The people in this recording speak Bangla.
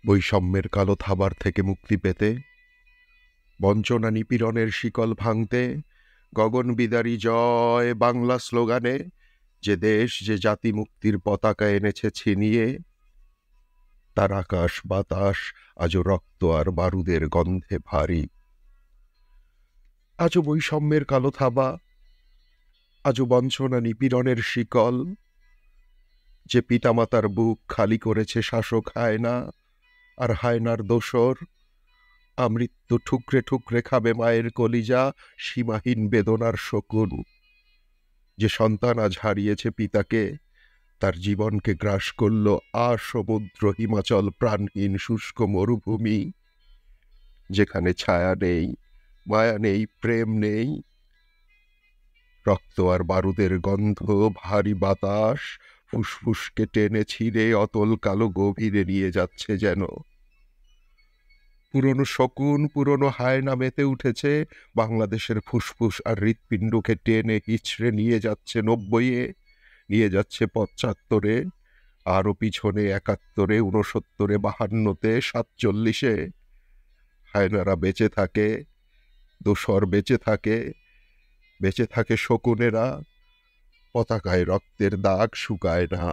বৈষম্যের কালো থাবার থেকে মুক্তি পেতে, বঞ্চনা নিপীড়নের শিকল ভাঙতে, গগনবিদারী জয় বাংলা স্লোগানে যে দেশ যে জাতি মুক্তির পতাকা এনেছে ছিনিয়ে, তার আকাশ বাতাস আজও রক্ত আর বারুদের গন্ধে ভারী। আজও বৈষম্যের কালো থাবা, আজও বঞ্চনা নিপীড়নের শিকল, যে পিতামাতার বুক খালি করেছে শাসক হায়না, আর হায়নার দোসর আমৃত্যু ঠুকরে ঠুকরে খাবে মায়ের কলিজা, সীমাহীন বেদনার শকুন। যে সন্তান আজ হারিয়েছে পিতাকে, তার জীবনকে গ্রাস করল সমুদ্র হিমাচল প্রাণহীন শুষ্ক মরুভূমি, যেখানে ছায়া নেই, মায়া নেই, প্রেম নেই। রক্ত আর বারুদের গন্ধ, ভারী বাতাস ফুসফুসকে টেনে ছিঁড়ে অতল কালো গভীরে নিয়ে যাচ্ছে যেন। পুরনো শকুন, পুরনো হায়না মেতে উঠেছে, বাংলাদেশের ফুসফুস আর হৃৎপিণ্ডকে টেনে হিচড়ে নিয়ে যাচ্ছে ৯০-এ, নিয়ে যাচ্ছে ৭৫-এ, আরও পিছনে ৭১-এ, ৬৯-এ, ৫২-তে, ৪৭-এ। হায়নারা বেঁচে থাকে, দোসর বেঁচে থাকে, বেঁচে থাকে শকুনেরা, পতাকায় রক্তের দাগ শুকায় না।